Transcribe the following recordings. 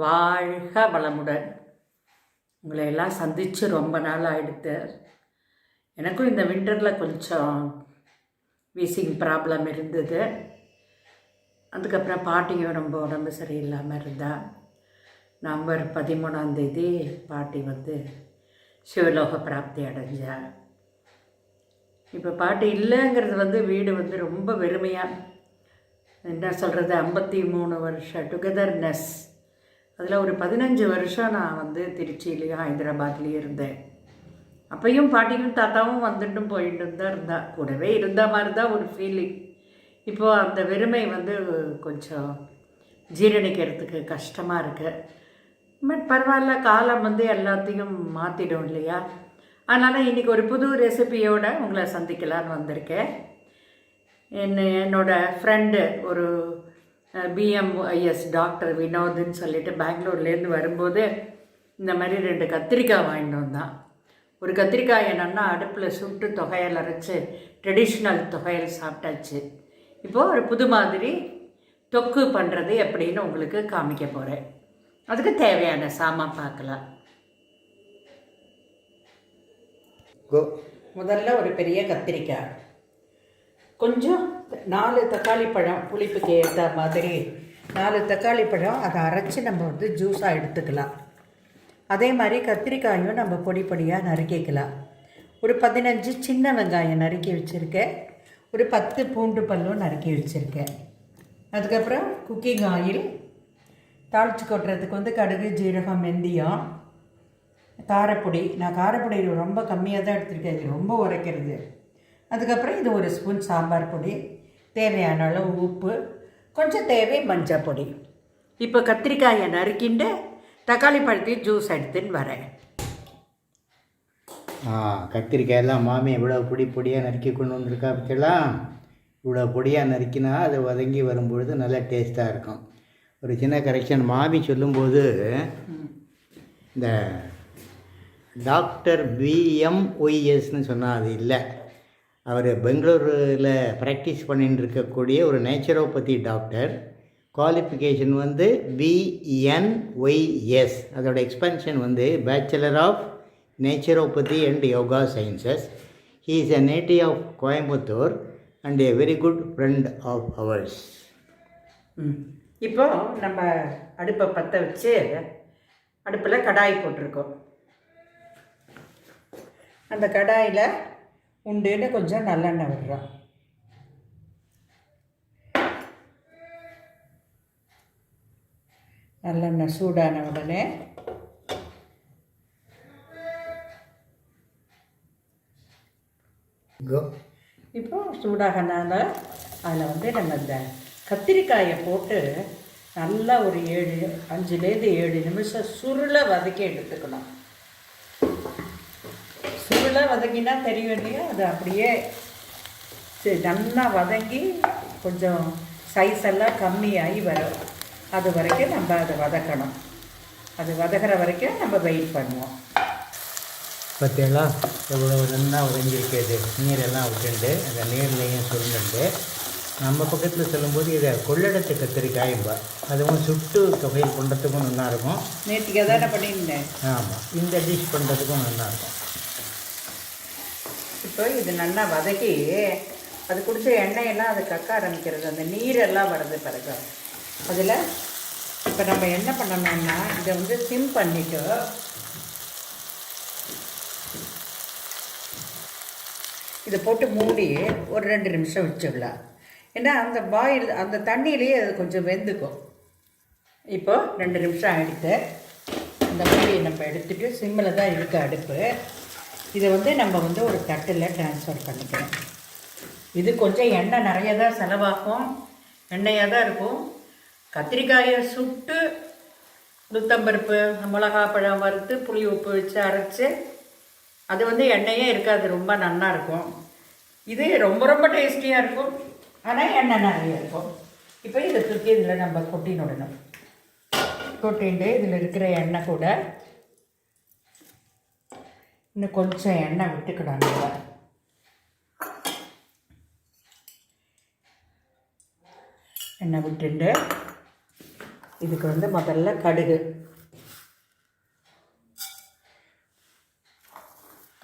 வாழ்க வளமுடன். உங்களை எல்லாம் சந்தித்து ரொம்ப நாள் ஆகிடுது. எனக்கும் இந்த விண்டரில் கொஞ்சம் வீசிங் ப்ராப்ளம் இருந்தது. அதுக்கப்புறம் பாட்டியும் ரொம்ப உடம்பு சரியில்லாமல் இருந்தா. நவம்பர் 13 பாட்டி சிவலோக பிராப்தி அடைஞ்சா. இப்போ பாட்டி இல்லைங்கிறது வீடு ரொம்ப வெறுமையாக, என்ன சொல்கிறது, 53 வருஷம் டுகெதர்னஸ். அதில் ஒரு 15 வருஷம் நான் திருச்சியிலையும் ஹைதராபாத்லேயும் இருந்தேன். அப்பையும் பாட்டியும் தாத்தாவும் வந்துட்டும் போயிட்டும் தான் இருந்தா. கூடவே இருந்த மாதிரி தான் ஒரு ஃபீலிங். இப்போது அந்த வெறுமை கொஞ்சம் ஜீரணிக்கிறதுக்கு கஷ்டமாக இருக்குது. பட் பரவாயில்ல, காலம் எல்லாத்தையும் மாற்றிடும் இல்லையா? அதனால் இன்றைக்கி ஒரு புது ரெசிபியோடு உங்களை சந்திக்கலான்னு வந்திருக்கேன். என்னோடய ஃப்ரெண்டு ஒரு பிஎம்ஐஎஸ் டாக்டர் வினோதுன்னு சொல்லிட்டு பெங்களூர்லேருந்து வரும்போது இந்த மாதிரி 2 கத்திரிக்காய் வாங்கிட்டு வந்தான். ஒரு கத்திரிக்காய் என்னன்னா அடுப்பில் சுட்டு தொகையல் அரைச்சி ட்ரெடிஷ்னல் தொகையல் சாப்பிட்டாச்சு. இப்போது ஒரு புது மாதிரி தொக்கு பண்ணுறது எப்படின்னு உங்களுக்கு காமிக்க போகிறேன். அதுக்கு தேவையான சாமான் பார்க்கலாம். முதல்ல ஒரு பெரிய கத்திரிக்காய், கொஞ்சம் 4 தக்காளி பழம், புளிப்புக்கு ஏற்ற மாதிரி 4 தக்காளி பழம், அதை அரைச்சி நம்ம ஜூஸாக எடுத்துக்கலாம். அதே மாதிரி கத்திரிக்காயும் நம்ம பொடி பொடியாக நறுக்கிக்கலாம். ஒரு 15 சின்ன வெங்காயம் நறுக்கி வச்சுருக்கேன். ஒரு 10 பூண்டு பல்லும் நறுக்கி வச்சுருக்கேன். அதுக்கப்புறம் குக்கிங் ஆயில், தாளித்து கொட்டுறதுக்கு கடுகு, ஜீரகம், வெந்தயம், காரப்பொடி. நான் காரப்பொடி ரொம்ப கம்மியாக தான் எடுத்துருக்கேன், இது ரொம்ப உரைக்கிறது. அதுக்கப்புறம் இது 1 ஸ்பூன் சாம்பார் பொடி, தேவையான அளவு உப்பு, கொஞ்சம் தேவை மஞ்சள் பொடி. இப்போ கத்திரிக்காயை நறுக்கிண்டு தக்காளி பழத்தையும் ஜூஸ் எடுத்துன்னு வரேன். கத்திரிக்காயெல்லாம் மாமி இவ்வளோ பொடியாக நறுக்கி கொண்டு வந்திருக்கா பற்றியெல்லாம். இவ்வளோ பொடியாக நறுக்கினா அது வதங்கி வரும்பொழுது நல்லா டேஸ்ட்டாக இருக்கும். ஒரு சின்ன கரெக்ஷன், மாமி சொல்லும்போது இந்த டாக்டர் பிஎம்ஒய்எஸ்ன்னு சொன்னால் அது இல்லை. அவர் பெங்களூரில் ப்ராக்டிஸ் பண்ணிட்டு இருக்கக்கூடிய ஒரு நேச்சுரோபதி டாக்டர். Qualification BNYS. அதோட expansion bachelor of naturopathy and yoga sciences. He is a native of Coimbatore and a very good friend of ours. இப்போ நம்ம அடுப்பை பற்ற வச்சு அடுப்பில் கடாய் போட்டிருக்கோம். அந்த கடாயில் உண்டுன்னு கொஞ்சம் நல்லெண்ணெய் விடுறோம். நல்லெண்ணெய் சூடான உடனே இப்போ சூடாகனால அதில் நம்ம இந்த கத்திரிக்காயை போட்டு நல்லா ஒரு 5-7 நிமிஷம் சுருளை வதக்கி எடுத்துக்கணும். சுருளை வதக்கினா தெரியும் இல்லையா? அது அப்படியே நல்லா வதங்கி கொஞ்சம் சைஸ் எல்லாம் கம்மியாகி வரும். அது வரைக்கும் நம்ம அதை வதக்கணும். அது வதக்கிற வரைக்கும் நம்ம வெயிட் பண்ணுவோம். பார்த்தீங்களா எவ்வளோ நல்லா வதங்கியிருக்கிறது. நீரெல்லாம் விட்டுண்டு அந்த நீர்லையும் சுருண்டுண்டு நம்ம பக்கத்தில் சொல்லும்போது இதை கொள்ளடத்து கத்திரிக்காயும்பா. அதுவும் சுட்டு தொகையில் பண்ணுறதுக்கும் நல்லாயிருக்கும். நேற்றுக்கு தானே பண்ணியிருந்தேன். ஆமாம், இந்த டிஷ் பண்ணுறதுக்கும் நல்லாயிருக்கும். இப்போ இது நல்லா வதக்கி அது குடிச்ச எண்ணெயெல்லாம் அது கக்க ஆரம்பிக்கிறது, அந்த நீரெல்லாம் வருது பிறகு. அதில் இப்போ நம்ம என்ன பண்ணணும்னா இதை சிம் பண்ணிவிட்டு இதை போட்டு மூடி ஒரு 2 நிமிஷம் வச்சிடலாம். ஏன்னா அந்த பாயில் அந்த தண்ணியிலேயே அது கொஞ்சம் வெந்துக்கும். இப்போது 2 நிமிஷம் ஆகிடுத்து. அந்த மூடியை நம்ம எடுத்துகிட்டு சிம்மில் தான் இருக்குது அடுப்பு. இதை நம்ம ஒரு தட்டில் ட்ரான்ஸ்ஃபர் பண்ணிக்கிறோம். இது கொஞ்சம் எண்ணெய் நிறைய தான் செலவாகும், எண்ணெயாக தான் இருக்கும். கத்திரிக்காயை சுட்டு உளுத்தம்பருப்பு, மிளகாப்பழம் வறுத்து புளி உப்பு வச்சு அரைச்சி அது எண்ணெயே இருக்காது, ரொம்ப நல்லா இருக்கும். இது ரொம்ப ரொம்ப டேஸ்டியாக இருக்கும், ஆனால் எண்ணெய் நிறைய இருக்கும். இப்போ இதை தூக்கி இதில் நம்ம கொட்டினுடணும். கொட்டிட்டு இதில் இருக்கிற எண்ணெய் கூட இன்னும் கொஞ்சம் எண்ணெய் விட்டுக்கிடும். நம்ம எண்ணெய் விட்டுண்டு இதுக்கு வந்து முதல்ல கடுகு,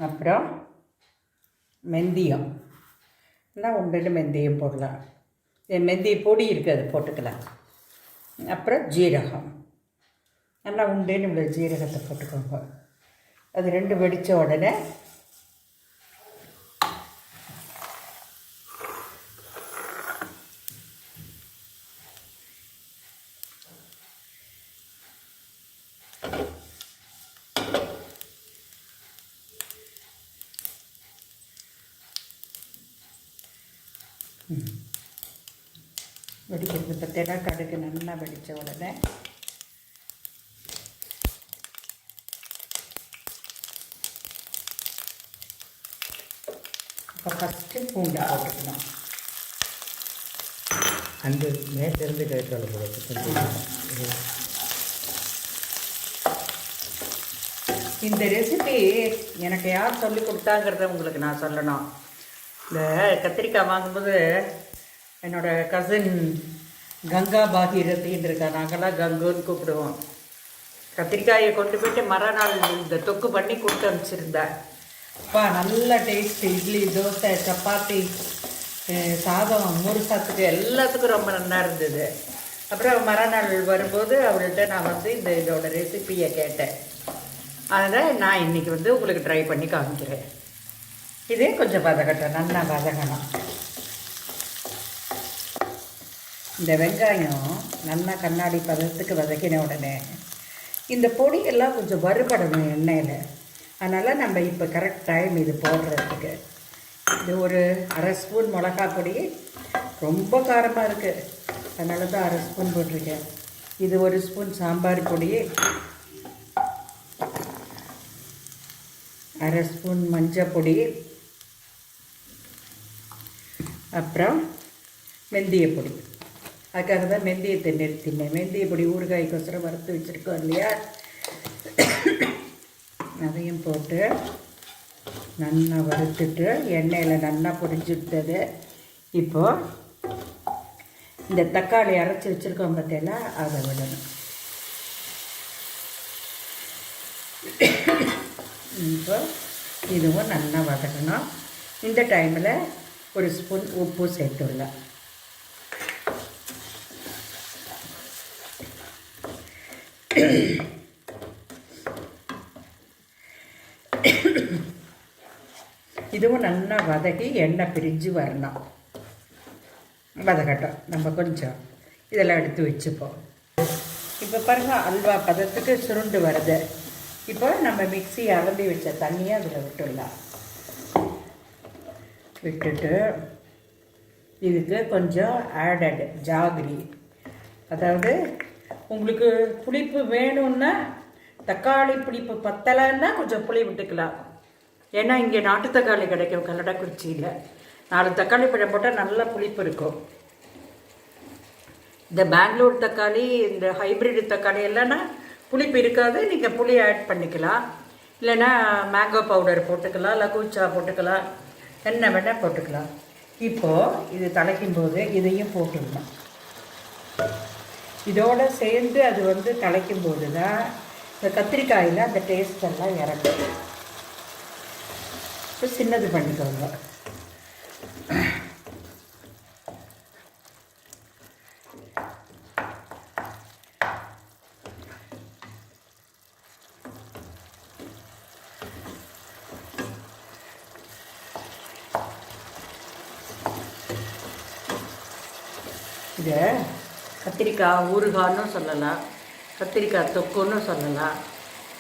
அப்புறம் மெந்தியம், நான் 1 மெந்தியம் போடலாம், மெந்திய பொடி இருக்குது அது போட்டுக்கலாம். அப்புறம் ஜீரகம், நல்லா உண்டேன்னு இவ்வளோ ஜீரகத்தை போட்டுக்கோங்க. அது 2 வெடித்த உடனே வெடிக்கிறது பார்த்தீங்கன்னா கடுகு நல்லா வெடித்த உடனே இப்போ ஃபஸ்ட்டு பூண்டை போட்டுக்கணும். அந்த மேலேருந்து கைத்தால போட. இந்த ரெசிபி எனக்கு யார் சொல்லி கொடுத்தாங்கிறத உங்களுக்கு நான் சொல்லணும். இந்த கத்திரிக்காய் வாங்கும்போது என்னோடய கசின் கங்கா பாகீரத்தின்னு இருக்கா, நாங்கள்லாம் கங்குன்னு கூப்பிடுவோம். கத்திரிக்காயை கொண்டு போய்ட்டு மறுநாள் இந்த தொக்கு பண்ணி கொடுத்து அனுப்பிச்சிருந்தேன். அப்பா நல்ல டேஸ்ட்டு, இட்லி, தோசை, சப்பாத்தி, சாதம், 3 சாத்துக்கு எல்லாத்துக்கும் ரொம்ப நல்லா இருந்தது. அப்புறம் மறுநாள் வரும்போது அவள்கிட்ட நான் வந்து இதோட ரெசிப்பியை கேட்டேன். அதை நான் இன்றைக்கி வந்து உங்களுக்கு ட்ரை பண்ணி காமிக்கிறேன். இதே கொஞ்சம் வதக்கட்டும், நல்லா வதக்கணும். இந்த வெங்காயம் நல்லா கண்ணாடி பதத்துக்கு வதக்கின உடனே இந்த பொடியெல்லாம் கொஞ்சம் வறுபடணும் எண்ணெயில். அதனால் நம்ம இப்போ கரெக்ட் டைம் இது போடுறதுக்கு. இது ஒரு 1/2 ஸ்பூன் மிளகா பொடி, ரொம்ப காரமாக இருக்குது, அதனால தான் 1/2 ஸ்பூன் போட்டிருக்கேன். இது 1 ஸ்பூன் சாம்பார் பொடி, 1/2 ஸ்பூன் மஞ்சள் பொடி, அப்புறம் வெந்தய பொடி. அதுக்காக தான் வெந்தயத்தை நிறுத்தினேன். வெந்தய பொடி ஊறுகாய்க்கோசரம் வறுத்து வச்சுருக்கோம் இல்லையா, அதையும் போட்டு நல்லா வறுத்துட்டு எண்ணெயில் நல்லா பொரிஞ்சுட்டது. இப்போது இந்த தக்காளி அரைச்சி வச்சுருக்கோம் பார்த்தீங்களா, அதை விடணும். இப்போ இதுவும் நல்லா வதக்கணும். இந்த டைமில் 1 ஸ்பூன் உப்பு சேர்த்துடலாம். இதுவும் நல்லா வதக்கி எண்ணெய் பிரிஞ்சு வரணும். வதக்கட்டும், நம்ம கொஞ்சம் இதெல்லாம் எடுத்து வச்சுப்போம். இப்போ பாருங்கள், அல்வா பதத்துக்கு சுருண்டு வருது. இப்போ நம்ம மிக்ஸி அலம்பி வச்ச தண்ணியை அதில் விட்டுடலாம். விட்டுட்டு இதுக்கு கொஞ்சம் ஆடட் ஜாகிரி, அதாவது உங்களுக்கு புளிப்பு வேணும்னா, தக்காளி புளிப்பு பத்தலைன்னா கொஞ்சம் புளி விட்டுக்கலாம். ஏன்னா இங்கே நாட்டு தக்காளி கிடைக்கும் கல்லடக்குறிச்சியில். 4 தக்காளி பழம் போட்டால் நல்லா புளிப்பு இருக்கும். இந்த பெங்களூர் தக்காளி, இந்த ஹைப்ரிட் தக்காளி இல்லைன்னா புளிப்பு இருக்காது, நீங்கள் புளி ஆட் பண்ணிக்கலாம். இல்லைன்னா மேங்கோ பவுடர் போட்டுக்கலாம், லகூச்சா போட்டுக்கலாம், என்ன வேணால் போட்டுக்கலாம். இப்போது இது தலைக்கும் போது இதையும் போட்டுடணும். இதோடு சேர்ந்து அது வந்து தலைக்கும் போது தான் இந்த கத்திரிக்காயில் அந்த டேஸ்டெல்லாம் இறங்கும். இப்போ சின்னது பண்ணிக்கோங்க. இதை கத்திரிக்காய் ஊறுகான்னு சொல்லலாம், கத்திரிக்காய் தொக்குன்னு சொல்லலாம்.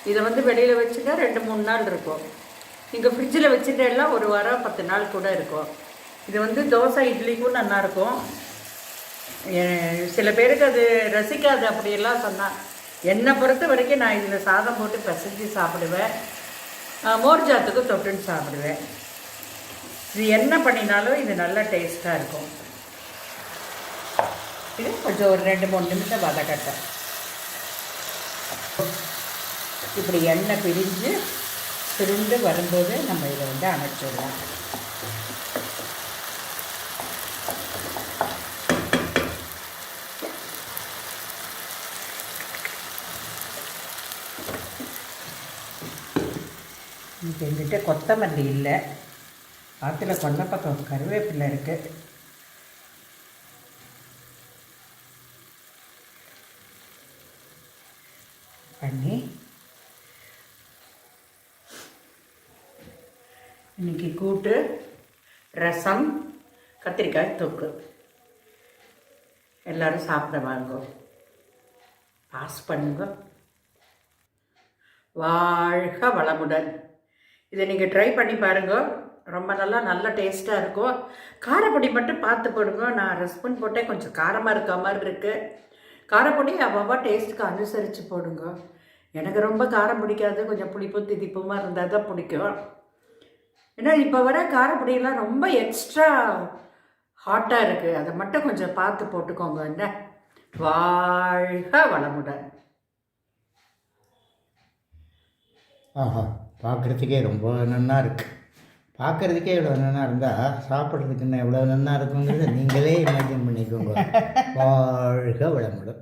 இதை வந்து வெளியில் வச்சுட்டா 2-3 நாள் இருக்கும். நீங்கள் ஃப்ரிட்ஜில் வச்சுட்டெல்லாம் 1 வாரம் 10 நாள் கூட இருக்கும். இது வந்து தோசை இட்லிக்கும் நல்லாயிருக்கும். சில பேருக்கு அது ரசிக்காது அப்படியெல்லாம் சொன்னால். என்னை பொறுத்த வரைக்கும் நான் இதில் சாதம் போட்டு பிசைஞ்சு சாப்பிடுவேன், மோர் ஜாத்துக்கு தொட்டுன்னு சாப்பிடுவேன். இது என்ன பண்ணினாலும் இது நல்ல டேஸ்ட்டாக இருக்கும். இது கொஞ்சம் ஒரு 2-3 நிமிஷம் வதக்கட்டும். இப்படி எண்ணெய் பிரிஞ்சு சுருண்டு வரும்போது நம்ம இதை வந்து அணைச்சிடலாம். இன்னைக்கு எங்கிட்ட கொத்தமல்லி இல்லை, ஆற்றுல கொண்ட பக்கம் கருவேப்பிலை இருக்குது. பண்ணி இன்னைக்கு கூட்டு, ரசம், கத்திரிக்காய் தொக்கு. எல்லோரும் சாப்பிட வாங்க, பாஸ் பண்ணுங்க. வாழ்க வளமுடன். இதை நீங்கள் ட்ரை பண்ணி பாருங்க, ரொம்ப நல்ல டேஸ்ட்டாக இருக்கும். காரப்பொடி மட்டும் பார்த்து போடுங்க. நான் 1 ஸ்பூன் போட்டேன், கொஞ்சம் காரமாக இருக்க மாதிரி இருக்குது. காரப்பொடி அவ்வளவா டேஸ்ட்டுக்கு அனுசரித்து போடுங்க. எனக்கு ரொம்ப காரம் பிடிக்காது, கொஞ்சம் புளிப்பு திதிப்புமா இருந்தால் தான் பிடிக்கும். ஏன்னா இப்போ வர காரப்பொடியெல்லாம் ரொம்ப எக்ஸ்ட்ரா ஹாட்டாக இருக்குது, அதை மட்டும் கொஞ்சம் பார்த்து போட்டுக்கோங்க. என்ன வாழ்க வளமுடன். ஆஹா, பார்க்குறதுக்கே ரொம்ப நன்னா இருக்குது. பார்க்குறதுக்கே இவ்வளோ நன்னா இருந்தால் சாப்பிட்றதுக்கு என்ன எவ்வளோ நன்னா இருக்குங்கிறத நீங்களே இமேஜின் பண்ணிக்கோங்க. வாழ்க வளமுடன்.